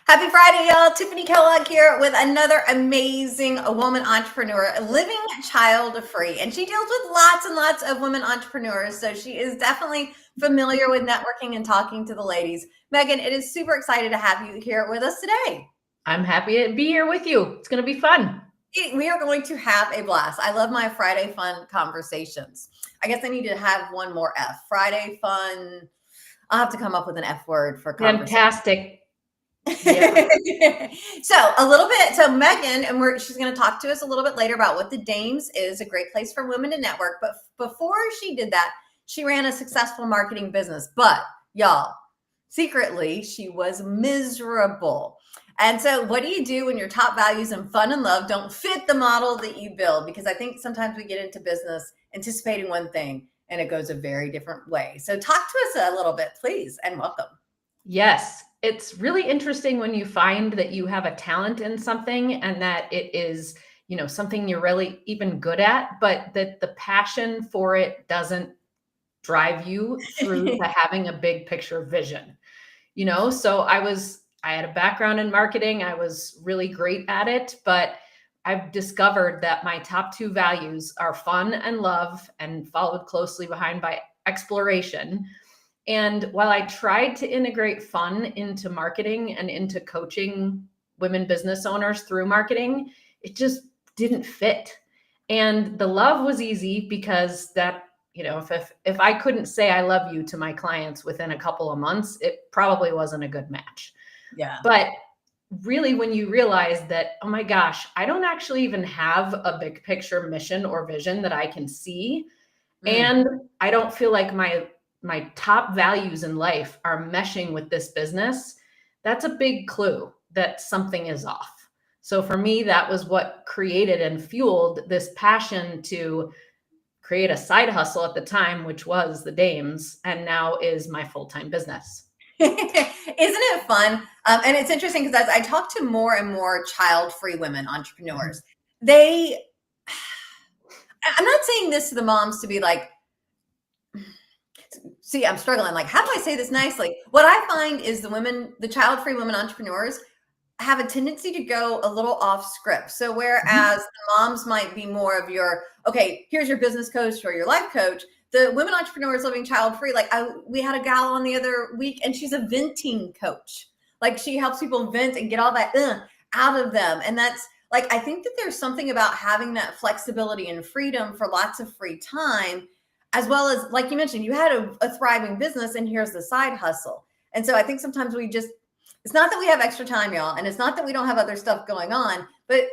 Happy Friday, y'all. Tiffanie Kellog here with another amazing woman entrepreneur living child-free. And she deals with lots and lots of women entrepreneurs. So she is definitely familiar with networking and talking to the ladies. Meghann, it is super excited to have you here with us today. I'm happy to be here with you. It's going to be fun. We are going to have a blast. I love my Friday fun conversations. I guess I need to have one more F. Friday fun. I'll have to come up with an F word for conversation. Fantastic. Yeah. So a little bit, so Meghann, and she's going to talk to us a little bit later about what the Dames is, a great place for women to network. But before she did that, she ran a successful marketing business. But y'all, secretly, she was miserable. And so what do you do when your top values and fun and love don't fit the model that you build? Because I think sometimes we get into business anticipating one thing and it goes a very different way. So talk to us a little bit, please, and welcome. Yes, it's really interesting when you find that you have a talent in something and that it is, something you're really even good at, but that the passion for it doesn't drive you through to having a big picture vision. So I had a background in marketing. I was really great at it, but I've discovered that my top two values are fun and love, and followed closely behind by exploration. And while I tried to integrate fun into marketing and into coaching women business owners through marketing, it just didn't fit. And the love was easy because that, if I couldn't say I love you to my clients within a couple of months, it probably wasn't a good match. Yeah. But really, when you realize that, oh my gosh, I don't actually even have a big picture mission or vision that I can see. And I don't feel like my top values in life are meshing with this business, that's a big clue that something is off. So for me, that was what created and fueled this passion to create a side hustle at the time, which was the Dames, and now is my full-time business. Isn't it fun? And it's interesting because as I talk to more and more child-free women entrepreneurs, I'm not saying this to the moms to be like, see, I'm struggling. Like, how do I say this nicely? What I find is the child-free women entrepreneurs have a tendency to go a little off script. So whereas the moms might be more of your, okay, here's your business coach or your life coach, the women entrepreneurs living child-free, like we had a gal on the other week and she's a venting coach. Like she helps people vent and get all that out of them. And that's like, I think that there's something about having that flexibility and freedom for lots of free time, as well as, like you mentioned, you had a thriving business and here's the side hustle. And so I think sometimes it's not that we have extra time, y'all, and it's not that we don't have other stuff going on, but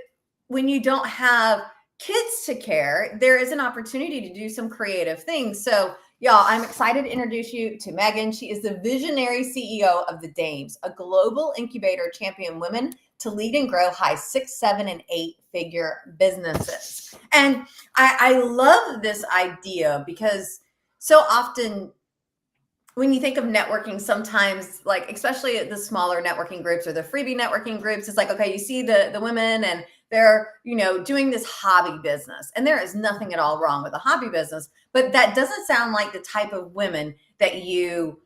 when you don't have kids to care, there is an opportunity to do some creative things. So y'all, I'm excited to introduce you to Meghann. She is the visionary CEO of the Dames, a global incubator champion women to lead and grow high 6, 7, and 8-figure businesses. And I love this idea because so often when you think of networking, sometimes, like, especially the smaller networking groups or the freebie networking groups, it's like, okay, you see the women and they're, doing this hobby business, and there is nothing at all wrong with a hobby business, but that doesn't sound like the type of women that you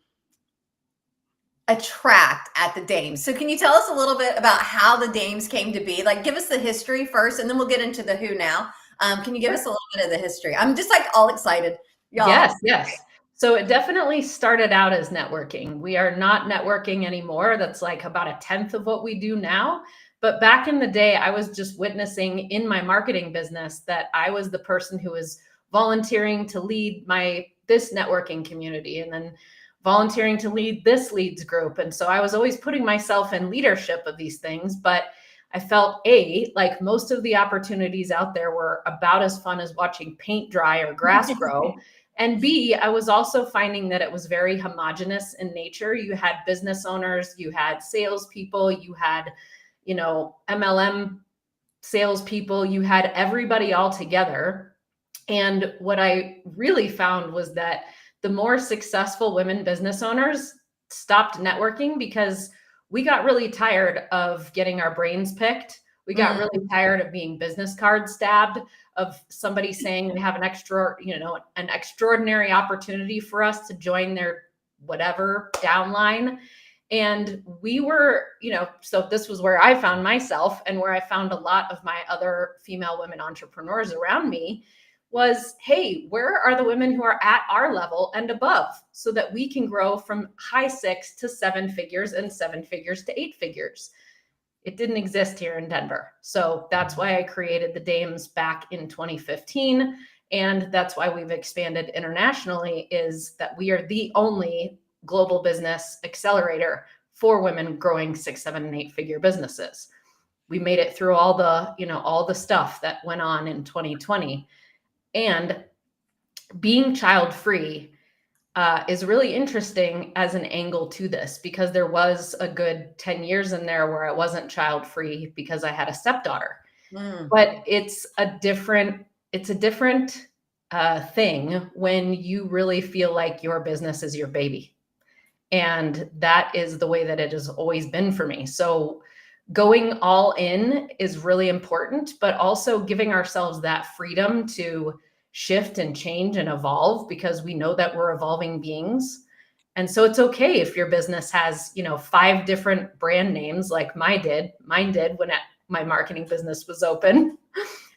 attract at the Dames. So can you tell us a little bit about how the Dames came to be? Like, give us the history first, and then we'll get into the who now. Can you give us a little bit of the history? I'm just like all excited, y'all. Yes. So it definitely started out as networking. We are not networking anymore. That's like about 1/10 of what we do now. But back in the day, I was just witnessing in my marketing business that I was the person who was volunteering to lead this networking community, and then volunteering to lead this leads group. And so I was always putting myself in leadership of these things, but I felt like most of the opportunities out there were about as fun as watching paint dry or grass grow. And B, I was also finding that it was very homogenous in nature. You had business owners, you had salespeople, you had, MLM salespeople, you had everybody all together. And what I really found was that the more successful women business owners stopped networking because we got really tired of getting our brains picked. We got really tired of being business cards stabbed, of somebody saying they have an extraordinary opportunity for us to join their whatever downline. And we were, so this was where I found myself and where I found a lot of my other female women entrepreneurs around me was, hey, where are the women who are at our level and above so that we can grow from high 6 to 7 figures and 7 figures to 8 figures? It didn't exist here in Denver. So that's why I created the Dames back in 2015. And that's why we've expanded internationally, is that we are the only global business accelerator for women growing 6, 7, and 8 figure businesses. We made it through all the stuff that went on in 2020. And being child free is really interesting as an angle to this, because there was a good 10 years in there where I wasn't child free because I had a stepdaughter. But it's a different thing when you really feel like your business is your baby. And that is the way that it has always been for me. So going all in is really important, but also giving ourselves that freedom to shift and change and evolve, because we know that we're evolving beings. And so it's okay if your business has, 5 different brand names like mine did when my marketing business was open.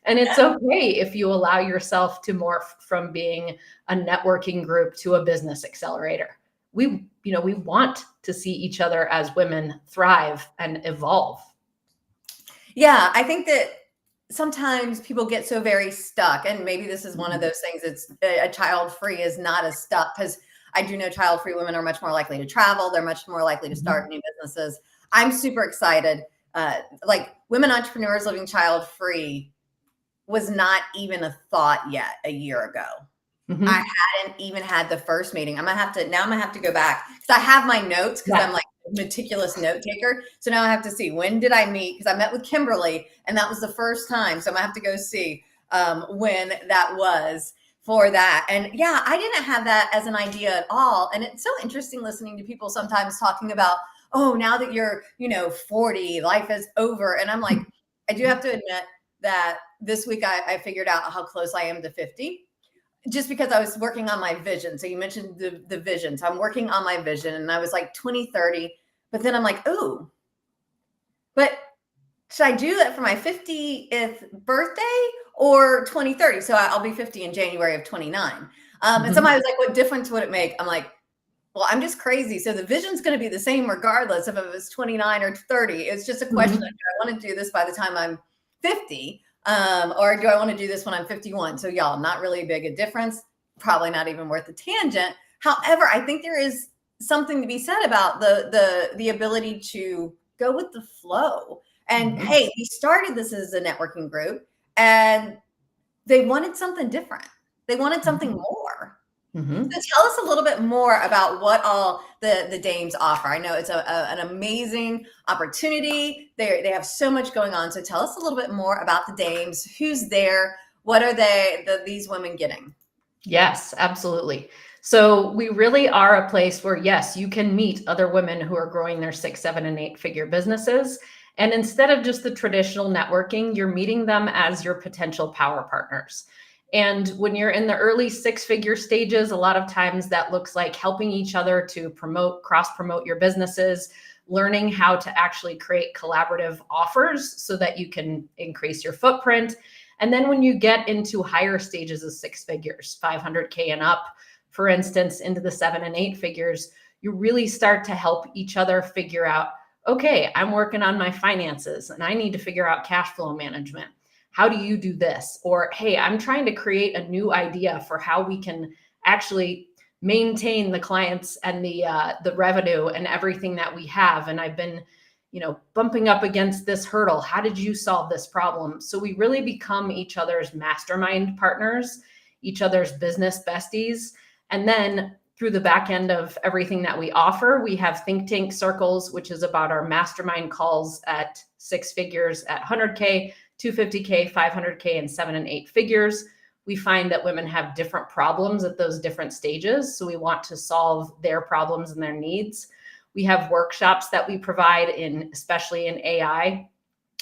And it's okay if you allow yourself to morph from being a networking group to a business accelerator. We want to see each other as women thrive and evolve. Yeah, I think that sometimes people get so very stuck, and maybe this is one of those things. It's a child-free is not as stuck, because I do know child-free women are much more likely to travel. They're much more likely to start new businesses. I'm super excited. Like, women entrepreneurs living child-free was not even a thought yet a year ago. I hadn't even had the first meeting. I'm gonna have to go back, because I have my notes, because I'm like a meticulous note taker. So now I have to see, when did I meet? Because I met with Kimberly, and that was the first time. So I'm gonna have to go see when that was for that. And yeah, I didn't have that as an idea at all. And it's so interesting listening to people sometimes talking about, oh, now that you're 40, life is over. And I'm like, I do have to admit that this week I figured out how close I am to 50. Just because I was working on my vision. So you mentioned the vision. So I'm working on my vision, and I was like 2030, but then I'm like, ooh, but should I do that for my 50th birthday or 2030? So I'll be 50 in January of 29. And somebody was like, what difference would it make? I'm like, well, I'm just crazy. So the vision's going to be the same regardless if it was 29 or 30. It's just a question of, do I want to do this by the time I'm 50? Or do I want to do this when I'm 51? So y'all, not really big a difference, probably not even worth a tangent. However, I think there is something to be said about the ability to go with the flow. And hey, we started this as a networking group, and they wanted something different. They wanted something more. So tell us a little bit more about what all the Dames offer. I know it's an amazing opportunity. They have so much going on. So tell us a little bit more about the Dames. Who's there? What are these women getting? Yes, absolutely. So we really are a place where, yes, you can meet other women who are growing their 6, 7, and 8 figure businesses. And instead of just the traditional networking, you're meeting them as your potential power partners. And when you're in the early 6-figure stages, a lot of times that looks like helping each other to cross-promote your businesses, learning how to actually create collaborative offers so that you can increase your footprint. And then when you get into higher stages of 6 figures, 500K and up, for instance, into the 7 and 8 figures, you really start to help each other figure out, okay, I'm working on my finances and I need to figure out cash flow management. How do you do this? Or, hey, I'm trying to create a new idea for how we can actually maintain the clients and the revenue and everything that we have. And I've been, bumping up against this hurdle. How did you solve this problem? So we really become each other's mastermind partners, each other's business besties. And then through the back end of everything that we offer, we have think tank circles, which is about our mastermind calls at 6 figures, at 100K, 250K, 500K, and 7 and 8 figures. We find that women have different problems at those different stages. So we want to solve their problems and their needs. We have workshops that we provide especially in AI,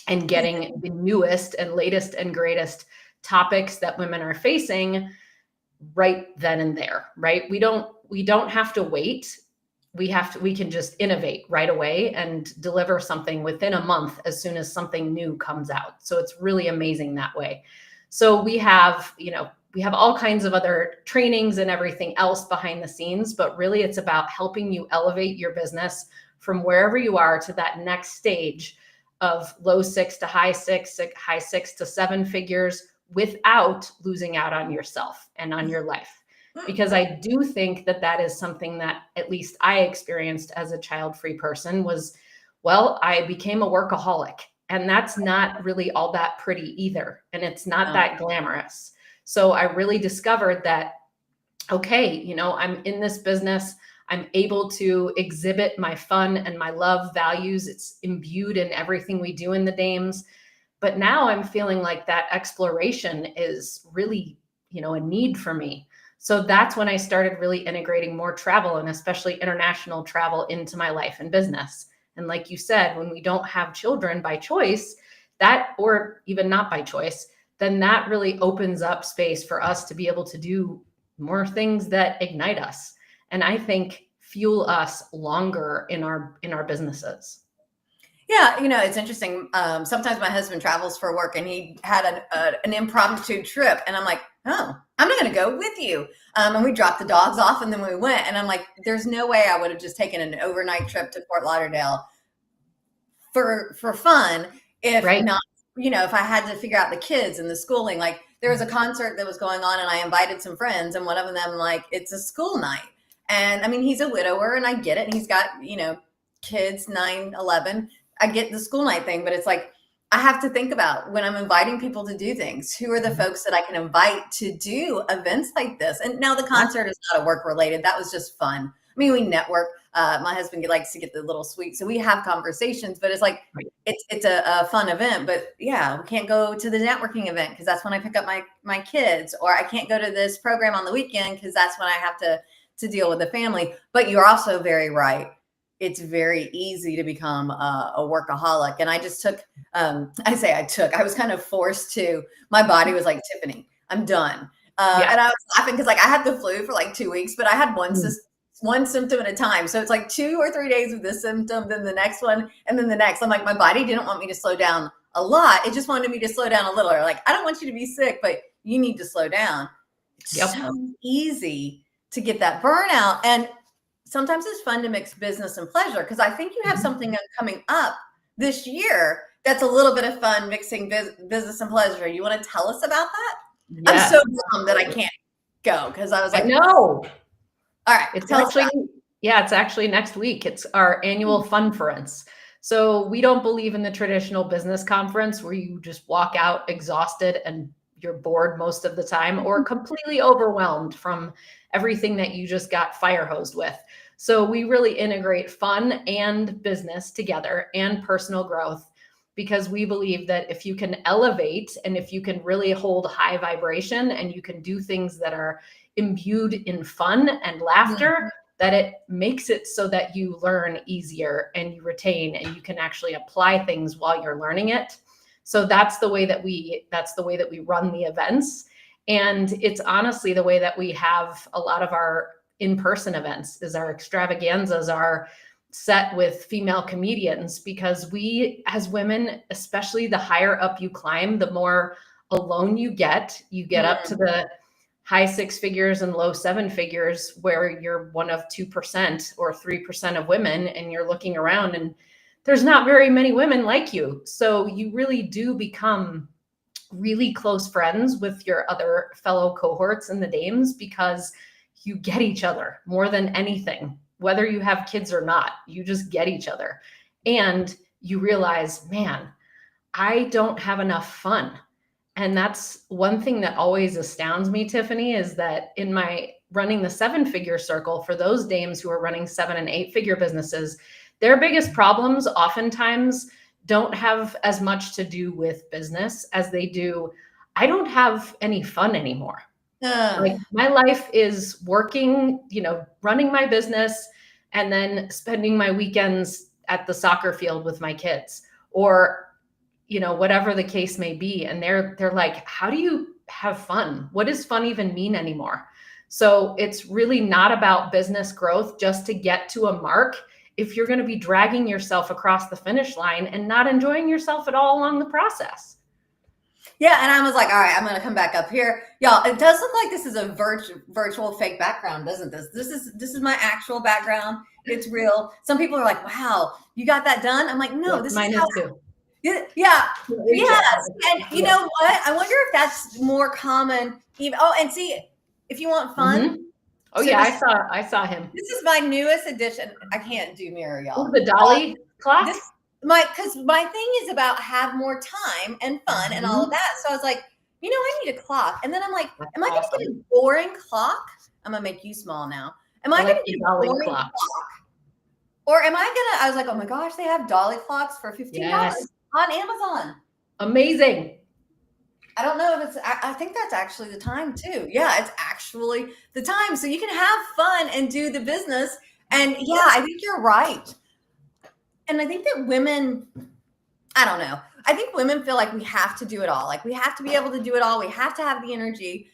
and getting the newest and latest and greatest topics that women are facing right then and there, right? We don't have to wait we can just innovate right away and deliver something within a month as soon as something new comes out. So it's really amazing that way. So we have, we have all kinds of other trainings and everything else behind the scenes, but really it's about helping you elevate your business from wherever you are to that next stage of low 6 to high 6, high 6 to 7 figures without losing out on yourself and on your life. Because I do think that that is something that at least I experienced as a child-free person was, well, I became a workaholic, and that's not really all that pretty either. And it's not that glamorous. So I really discovered that, okay, I'm in this business. I'm able to exhibit my fun and my love values. It's imbued in everything we do in the Dames. But now I'm feeling like that exploration is really, a need for me. So that's when I started really integrating more travel, and especially international travel, into my life and business. And like you said, when we don't have children by choice, or even not by choice, then that really opens up space for us to be able to do more things that ignite us. And I think fuel us longer in our businesses. Yeah, it's interesting. Sometimes my husband travels for work, and he had an impromptu trip, and I'm like, oh, I'm not going to go with you. And we dropped the dogs off, and then we went. And I'm like, there's no way I would have just taken an overnight trip to Fort Lauderdale for fun if not, if I had to figure out the kids and the schooling. Like, there was a concert that was going on, and I invited some friends, and one of them, like, it's a school night. And I mean, he's a widower, and I get it. And he's got, kids 9, 11. I get the school night thing, but it's like, I have to think about when I'm inviting people to do things, who are the folks that I can invite to do events like this? And now the concert is not work related. That was just fun. I mean, we network. My husband likes to get the little sweet, so we have conversations, but it's like, it's a fun event. But yeah, we can't go to the networking event because that's when I pick up my kids, or I can't go to this program on the weekend because that's when I have to deal with the family. But you're also very right. It's very easy to become a workaholic. And I just took, I was kind of forced to. My body was like, Tiffanie, I'm done. And I was laughing because, like, I had the flu for like 2 weeks, but I had one symptom at a time. So it's like 2 or 3 days of this symptom, then the next one, and then the next. I'm like, my body didn't want me to slow down a lot. It just wanted me to slow down a little. Or like, I don't want you to be sick, but you need to slow down. It's so easy to get that burnout. And sometimes it's fun to mix business and pleasure, because I think you have something coming up this year that's a little bit of fun mixing business and pleasure. You want to tell us about that? Yes. I'm so bummed that I can't go, because I was like, no. All right. It's actually next week. It's our annual Funference. So we don't believe in the traditional business conference where you just walk out exhausted and you're bored most of the time, or completely overwhelmed from everything that you just got fire hosed with. So we really integrate fun and business together, and personal growth, because we believe that if you can elevate, and if you can really hold high vibration, and you can do things that are imbued in fun and laughter, that it makes it so that you learn easier and you retain, and you can actually apply things while you're learning it. So that's the way that we run the events. And it's honestly the way that we have a lot of our in-person events. Is our extravaganzas are set with female comedians, because we, as women, especially the higher up you climb, the more alone you get up to the high 6 figures and low 7 figures, where you're one of 2% or 3% of women, and you're looking around and there's not very many women like you. So you really do become really close friends with your other fellow cohorts in the Dames, because you get each other more than anything. Whether you have kids or not, you just get each other. And you realize, man, I don't have enough fun. And that's one thing that always astounds me, Tiffanie, is that in my running the 7-figure circle, for those Dames who are running 7- and 8-figure businesses, their biggest problems oftentimes don't have as much to do with business as they do, I don't have any fun anymore. Like, my life is working, running my business, and then spending my weekends at the soccer field with my kids, or, whatever the case may be. And they're like, how do you have fun? What does fun even mean anymore? So it's really not about business growth just to get to a mark if you're going to be dragging yourself across the finish line and not enjoying yourself at all along the process. Yeah, and I was like, all right, I'm going to come back up here. Y'all, it does look like this is a virtual fake background, doesn't this? This is my actual background. It's real. Some people are like, wow, you got that done? I'm like, no, this Mine is how. too. Yeah. Yes. And you know what? I wonder if that's more common. Even, and see, if you want fun. Mm-hmm. Oh, so yeah, I saw him. This is my newest edition. I can't do mirror, y'all. Oh, the Dolly clock? Because my thing is about have more time and fun and all of that. So I was like, I need a clock. And then I'm like, am I going to get a boring clock? I'm going to make you small now. Am I going to get a boring clock? Or am I was like, oh my gosh, they have Dolly clocks for $15 on Amazon. Amazing. I don't know if I think that's actually the time too. Yeah, it's actually the time. So you can have fun and do the business. And yeah, I think you're right. And I think that women, I don't know. I think women feel like we have to do it all. Like we have to be able to do it all. We have to have the energy.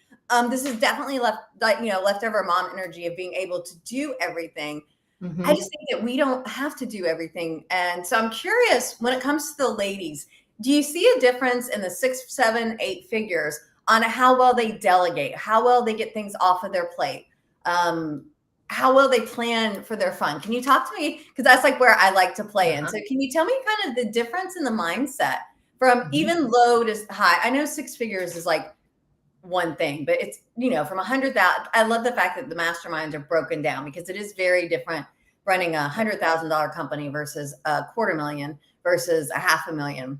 This is definitely leftover mom energy of being able to do everything. Mm-hmm. I just think that we don't have to do everything. And so I'm curious when it comes to the ladies, do you see a difference in the 6, 7, 8 figures on how well they delegate, how well they get things off of their plate, how well they plan for their fun? Can you talk to me? Because that's like where I like to play in. So can you tell me kind of the difference in the mindset from even low to high? I know 6 figures is like one thing, but it's, from 100,000. I love the fact that the masterminds are broken down because it is very different running a $100,000 company versus $250,000 versus $500,000.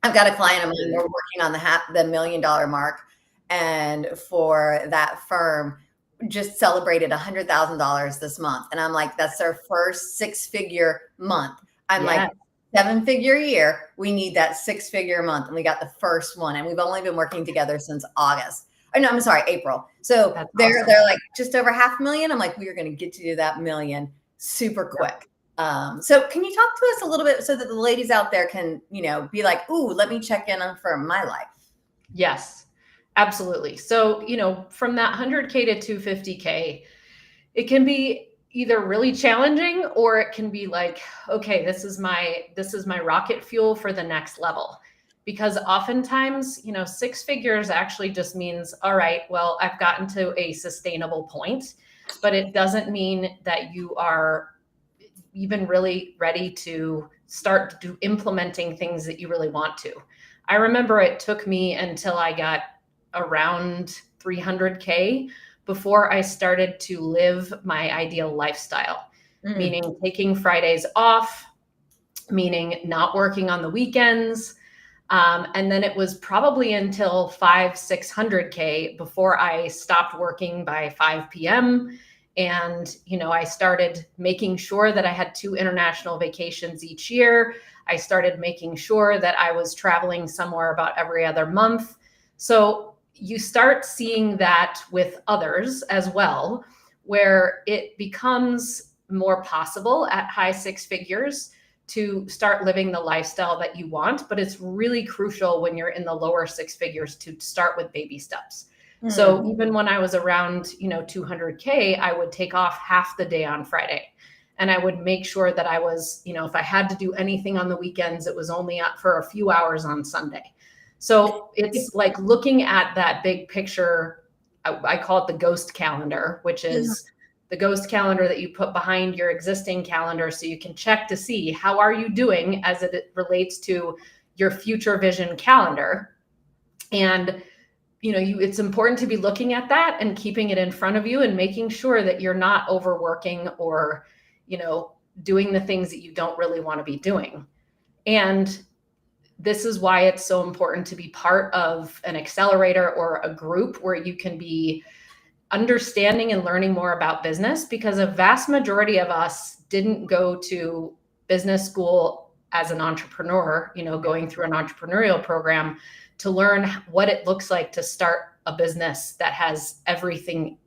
I've got a client of mine, we're working on the $1 million mark. And for that firm, just celebrated $100,000 this month. And I'm like, that's their first 6-figure month. I'm like, 7-figure year. We need that 6-figure month. And we got the first one. And we've only been working together since August. Oh, no, I'm sorry, April. So they're like just over $500,000. I'm like, we are going to get to do that $1 million super quick. So can you talk to us a little bit so that the ladies out there can, be like, ooh, let me check in on for my life. Yes, absolutely. So, from that 100K to 250K, it can be either really challenging or it can be like, okay, this is my rocket fuel for the next level. Because oftentimes, 6 figures actually just means, all right, well, I've gotten to a sustainable point, but it doesn't mean that you are even really ready to start implementing things that you really want to. I remember it took me until I got around 300K before I started to live my ideal lifestyle, meaning taking Fridays off, meaning not working on the weekends. And then it was probably until 500-600K before I stopped working by 5 p.m. And, I started making sure that I had 2 international vacations each year. I started making sure that I was traveling somewhere about every other month. So you start seeing that with others as well, where it becomes more possible at high 6 figures to start living the lifestyle that you want. But it's really crucial when you're in the lower 6 figures to start with baby steps. So even when I was around, 200K, I would take off half the day on Friday. And I would make sure that I was, if I had to do anything on the weekends, it was only up for a few hours on Sunday. So it's like looking at that big picture. I call it the ghost calendar, which is the ghost calendar that you put behind your existing calendar so you can check to see how are you doing as it relates to your future vision calendar. And it's important to be looking at that and keeping it in front of you and making sure that you're not overworking or, doing the things that you don't really want to be doing. And this is why it's so important to be part of an accelerator or a group where you can be understanding and learning more about business, because a vast majority of us didn't go to business school as an entrepreneur, going through an entrepreneurial program to learn what it looks like to start a business that has everything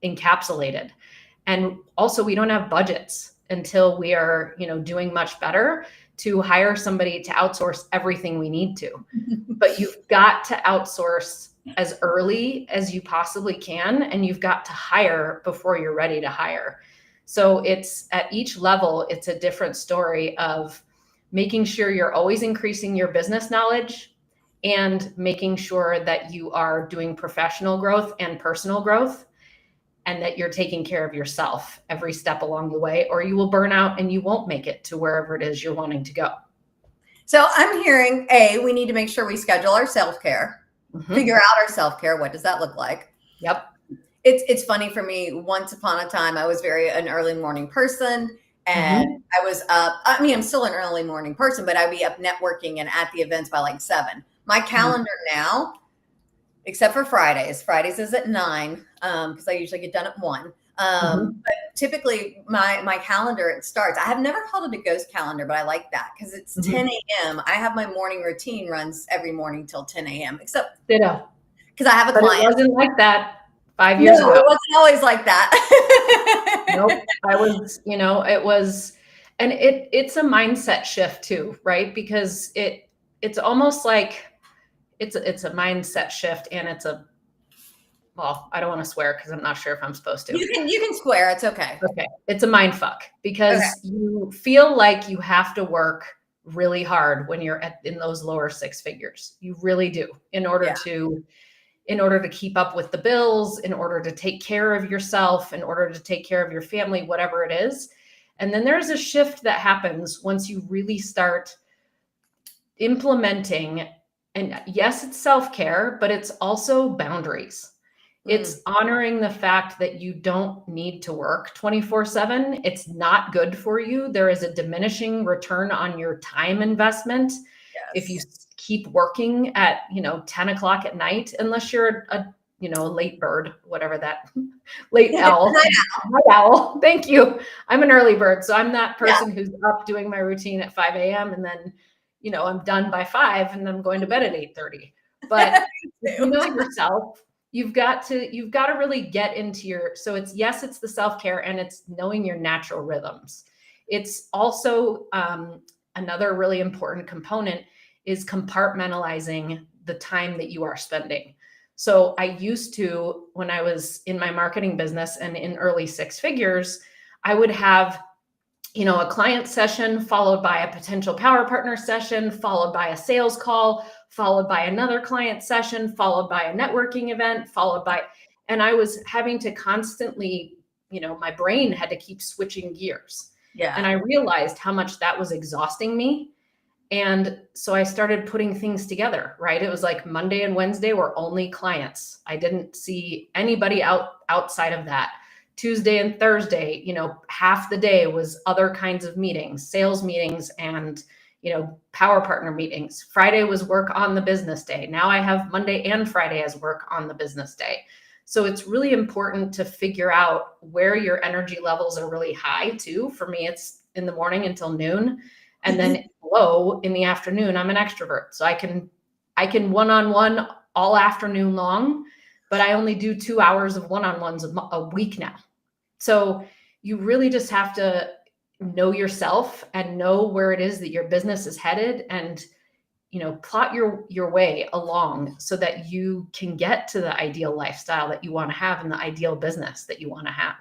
encapsulated. And also we don't have budgets until we are, doing much better to hire somebody to outsource everything we need to. But you've got to outsource as early as you possibly can, and you've got to hire before you're ready to hire. So it's at each level, it's a different story of making sure you're always increasing your business knowledge and making sure that you are doing professional growth and personal growth, and that you're taking care of yourself every step along the way, or you will burn out and you won't make it to wherever it is you're wanting to go. So I'm hearing, we need to make sure we schedule our self-care, figure out our self-care. What does that look like? Yep. It's funny for me. Once upon a time, I was an early morning person, and I was up. I mean, I'm still an early morning person, but I'd be up networking and at the events by like 7. My calendar now, except for Fridays is at 9, because I usually get done at 1. But typically my calendar, it starts. I have never called it a ghost calendar, but I like that because it's 10 a.m. I have my morning routine runs every morning till 10 a.m. except because I have a client. It wasn't like that 5 years ago. It wasn't always like that. Nope. I was, it was, and it's a mindset shift too, right? Because it's almost like it's a mindset shift, and well, I don't want to swear because I'm not sure if I'm supposed to. You can swear. It's okay. Okay. It's a mind fuck because you feel like you have to work really hard when you're in those lower 6 figures. You really do, in order to keep up with the bills, in order to take care of yourself, in order to take care of your family, whatever it is. And then there's a shift that happens once you really start implementing. And yes, it's self-care, but it's also boundaries. It's honoring the fact that you don't need to work 24/7. It's not good for you. There is a diminishing return on your time investment if you keep working at 10 o'clock at night, unless you're a late bird, whatever that late owl. Night owl. Thank you. I'm an early bird, so I'm that person who's up doing my routine at 5 a.m. and then I'm done by 5 and I'm going to bed at 8:30. But if you know yourself, you've got to really get into so it's the self-care, and it's knowing your natural rhythms. It's also another really important component is compartmentalizing the time that you are spending. So I used to, when I was in my marketing business and in early 6 figures, I would have a client session followed by a potential power partner session, followed by a sales call, followed by another client session, followed by a networking event, and I was having to constantly, my brain had to keep switching gears. Yeah. And I realized how much that was exhausting me. And so I started putting things together, right? It was like Monday and Wednesday were only clients. I didn't see anybody outside of that. Tuesday and Thursday, half the day was other kinds of meetings, sales meetings, and power partner meetings. Friday was work on the business day. Now I have Monday and Friday as work on the business day. So it's really important to figure out where your energy levels are really high too. For me, it's in the morning until noon, and then low in the afternoon. I'm an extrovert, so I can one-on-one all afternoon long, but I only do 2 hours of one-on-ones a week now. So you really just have to know yourself and know where it is that your business is headed, and plot your way along so that you can get to the ideal lifestyle that you want to have and the ideal business that you want to have.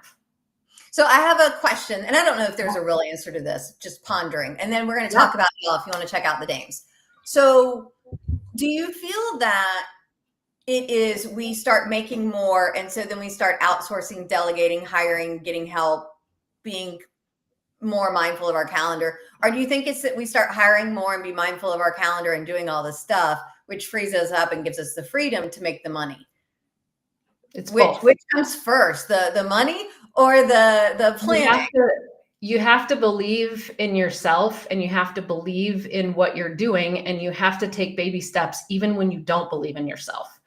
So I have a question, and I don't know if there's a real answer to this, just pondering. And then we're going to talk about y'all if you want to check out the dames. So do you feel that we start making more, and so then we start outsourcing, delegating, hiring, getting help, being more mindful of our calendar? Or do you think it's that we start hiring more and be mindful of our calendar and doing all this stuff, which frees us up and gives us the freedom to make the money? It's which comes first, the money or the planning? You have to believe in yourself, and you have to believe in what you're doing, and you have to take baby steps even when you don't believe in yourself.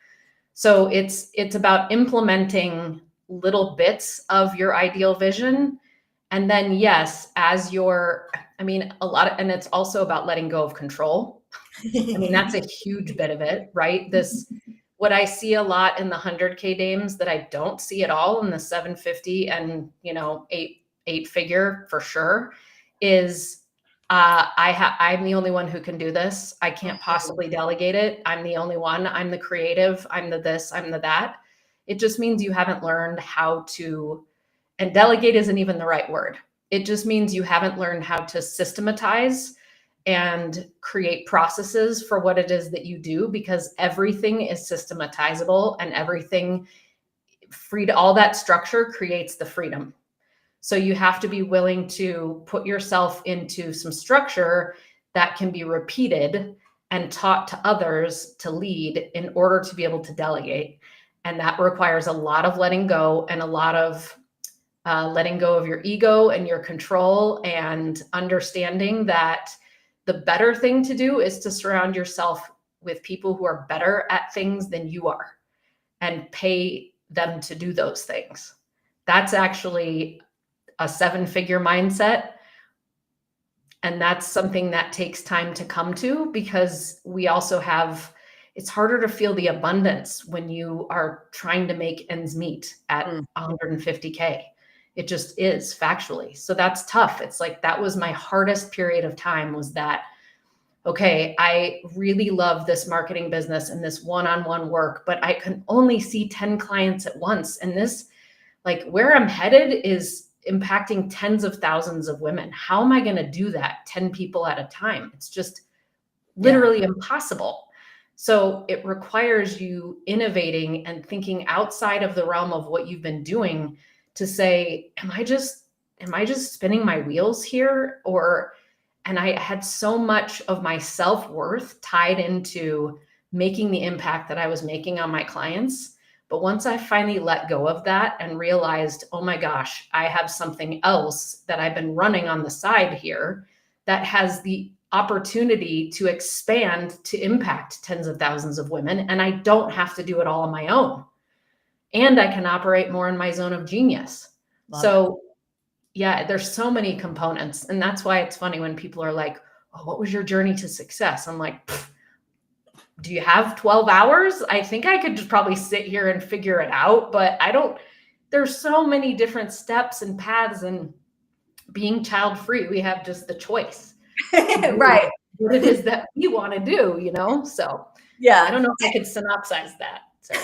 So it's about implementing little bits of your ideal vision. And then, yes, and it's also about letting go of control. That's a huge bit of it, right? What I see a lot in the 100K dames that I don't see at all in the 750 and, 8 figure for sure is I'm the only one who can do this. I can't possibly delegate it. I'm the only one. I'm the creative. I'm the this, I'm the that. It just means you haven't learned how to, and delegate isn't even the right word. It just means you haven't learned how to systematize and create processes for what it is that you do, because everything is systematizable and everything all that structure creates the freedom. So you have to be willing to put yourself into some structure that can be repeated and taught to others to lead in order to be able to delegate. And that requires a lot of letting go, and a lot of letting go of your ego and your control, and understanding that the better thing to do is to surround yourself with people who are better at things than you are and pay them to do those things. That's actually a 7-figure mindset. And that's something that takes time to come to, because we also have, it's harder to feel the abundance when you are trying to make ends meet at 150K. It just is, factually. So that's tough. It's like, that was my hardest period of time, was that, okay, I really love this marketing business and this one-on-one work, but I can only see 10 clients at once. And this, like, where I'm headed is impacting tens of thousands of women. How am I going to do that 10 people at a time? It's just literally impossible. So it requires you innovating and thinking outside of the realm of what you've been doing to say, am I just spinning my wheels here? And I had so much of my self-worth tied into making the impact that I was making on my clients. But once I finally let go of that and realized, oh my gosh, I have something else that I've been running on the side here that has the opportunity to expand to impact tens of thousands of women. And I don't have to do it all on my own. And I can operate more in my zone of genius. Yeah, there's so many components. And that's why it's funny when people are like, oh, what was your journey to success? I'm like, do you have 12 hours? I think I could just probably sit here and figure it out, but there's so many different steps and paths, and being child free, we have just the choice. Right. What it is that we want to do, So yeah, I don't know if I could synopsize that. So.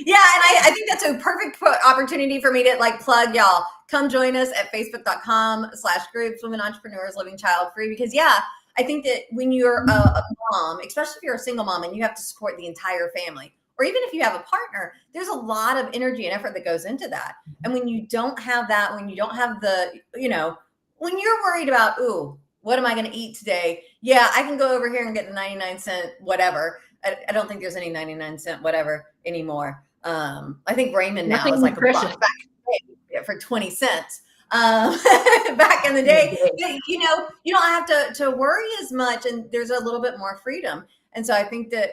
Yeah. And I think that's a perfect opportunity for me to plug y'all. Come join us at facebook.com/groups, Women Entrepreneurs Living Child Free. Because I think that when you're a mom, especially if you're a single mom and you have to support the entire family, or even if you have a partner, there's a lot of energy and effort that goes into that. And when you don't have that, when you don't have when you're worried about, ooh, what am I going to eat today? Yeah, I can go over here and get the 99-cent whatever. I don't think there's any 99-cent whatever anymore. I think ramen now is like $1 back for 20 cents. Back in the day, you don't have to worry as much, and there's a little bit more freedom. And so I think that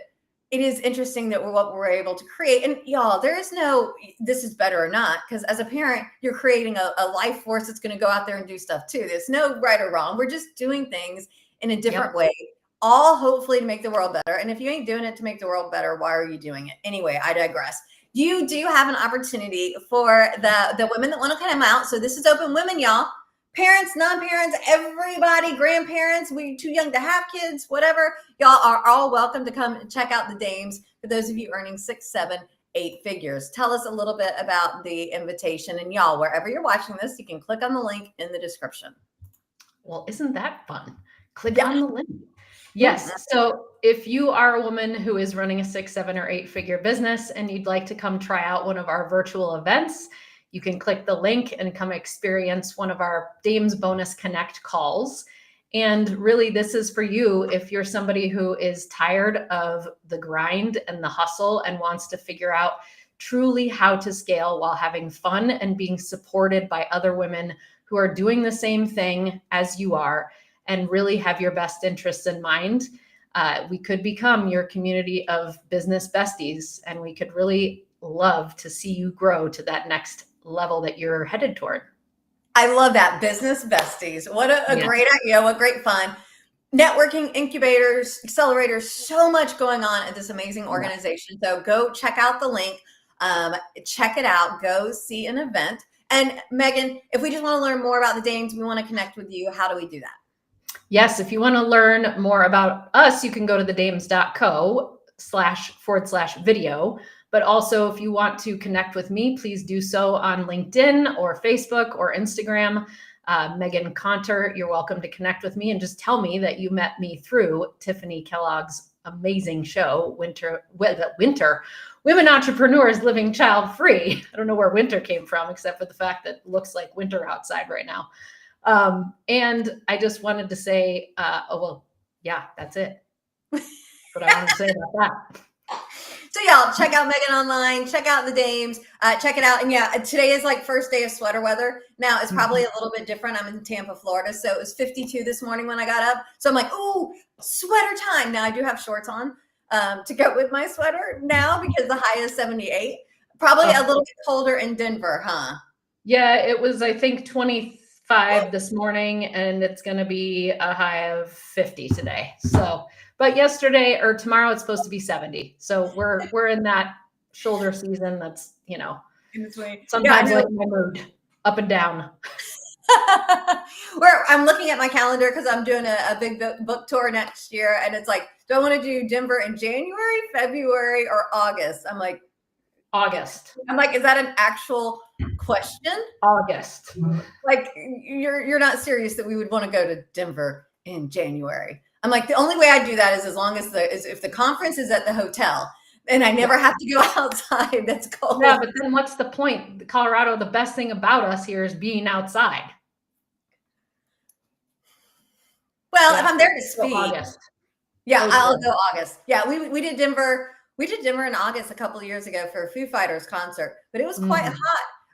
it is interesting that what we're able to create. And y'all, there is no, this is better or not, because as a parent, you're creating a life force that's going to go out there and do stuff too. There's no right or wrong. We're just doing things in a different way, all hopefully to make the world better. And if you ain't doing it to make the world better, why are you doing it? Anyway, I digress. You do have an opportunity for the women that want to come out. So this is open women, y'all. Parents, non-parents, everybody, grandparents, we're too young to have kids, whatever. Y'all are all welcome to come and check out the dames. For those of you earning 6, 7, 8 figures. Tell us a little bit about the invitation. And y'all, wherever you're watching this, you can click on the link in the description. Well, isn't that fun? Click on the link. Yes. So if you are a woman who is running a 6, 7, or 8 figure business and you'd like to come try out one of our virtual events, you can click the link and come experience one of our Dames Bonus Connect calls. And really, this is for you if you're somebody who is tired of the grind and the hustle and wants to figure out truly how to scale while having fun and being supported by other women who are doing the same thing as you are, and really have your best interests in mind. We could become your community of business besties, and we could really love to see you grow to that next level that you're headed toward. I love that. Business besties. What a great idea. What great fun. Networking, incubators, accelerators, so much going on at this amazing organization. So go check out the link. Check it out. Go see an event. And Meghann, if we just want to learn more about the Dames, we want to connect with you. How do we do that? Yes, if you want to learn more about us, you can go to thedames.co//video. But also, if you want to connect with me, please do so on LinkedIn or Facebook or Instagram. Meghann Conter, you're welcome to connect with me and just tell me that you met me through Tiffanie Kellogg's amazing show, Winter Women Entrepreneurs Living Child Free. I don't know where winter came from, except for the fact that it looks like winter outside right now. And I just wanted to say, that's it. That's what I want to say about that. So y'all check out Meghann online, check out the Dames, check it out. And yeah, today is like first day of sweater weather. Now it's probably a little bit different. I'm in Tampa, Florida. So it was 52 this morning when I got up. So I'm like, ooh, sweater time. Now I do have shorts on to go with my sweater now because the high is 78. Probably a little bit colder in Denver, huh? Yeah, it was, I think, 25 this morning, and it's going to be a high of 50 today. So, but yesterday or tomorrow it's supposed to be 70. So we're in that shoulder season. That's, sometimes like my mood up and down. I'm looking at my calendar because I'm doing a big book tour next year, and it's like, do I want to do Denver in January, February, or August? I'm like, August. I'm like, is that an actual question? August. Like, you're not serious that we would want to go to Denver in January. I'm like, the only way I do that is as long as if the conference is at the hotel and I never have to go outside. That's cold. Yeah, but then what's the point? Colorado, the best thing about us here is being outside. Well, if I'm there to speak, August. Yeah, I'll go August. Yeah, we did Denver. We did Denver in August a couple of years ago for a Foo Fighters concert, but it was quite hot.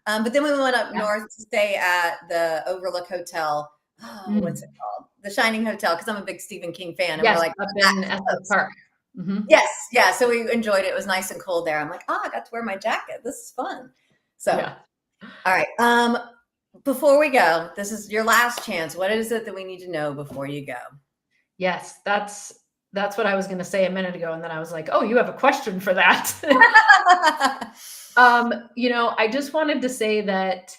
But then we went up north to stay at the Overlook Hotel. Oh, what's it called? The Shining Hotel, because I'm a big Stephen King fan. And yes, we're like, up in Estes Park. Yes, yeah. So we enjoyed it. It was nice and cold there. I'm like, I got to wear my jacket. This is fun. So, all right. Before we go, this is your last chance. What is it that we need to know before you go? Yes, that's what I was going to say a minute ago. And then I was like, oh, you have a question for that. I just wanted to say that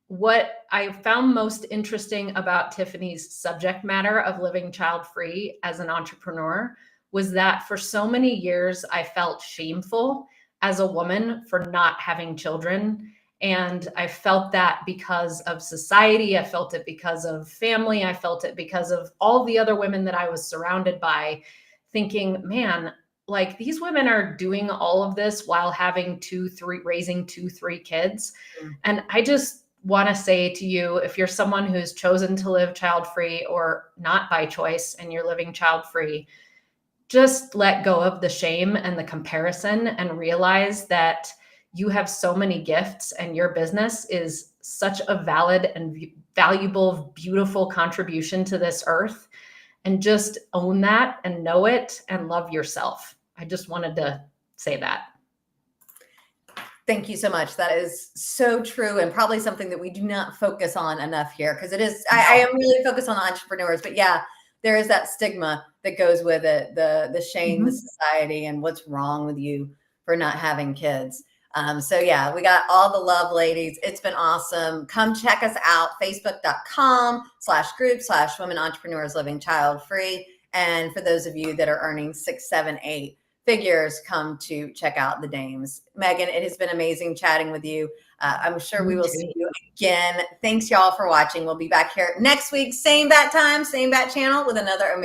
what I found most interesting about Tiffany's subject matter of living child-free as an entrepreneur was that for so many years, I felt shameful as a woman for not having children. And I felt that because of society. I felt it because of family. I felt it because of all the other women that I was surrounded by, thinking, man, like these women are doing all of this while having raising 2-3 kids. And I just want to say to you, if you're someone who's chosen to live child-free or not by choice and you're living child-free, just let go of the shame and the comparison and realize that you have so many gifts and your business is such a valid and valuable, beautiful contribution to this earth. And just own that and know it and love yourself. I just wanted to say that. Thank you so much. That is so true, and probably something that we do not focus on enough here, because it is, I am really focused on entrepreneurs, but yeah, there is that stigma that goes with it, the shame, the society, and what's wrong with you for not having kids. So yeah, we got all the love, ladies. It's been awesome. Come check us out, facebook.com/group/women entrepreneurs living child free. And for those of you that are earning 6, 7, 8 figures, come to check out the Dames. Meghann, it has been amazing chatting with you. I'm sure we will see you again. Thanks y'all for watching. We'll be back here next week. Same bat time, same bat channel with another amazing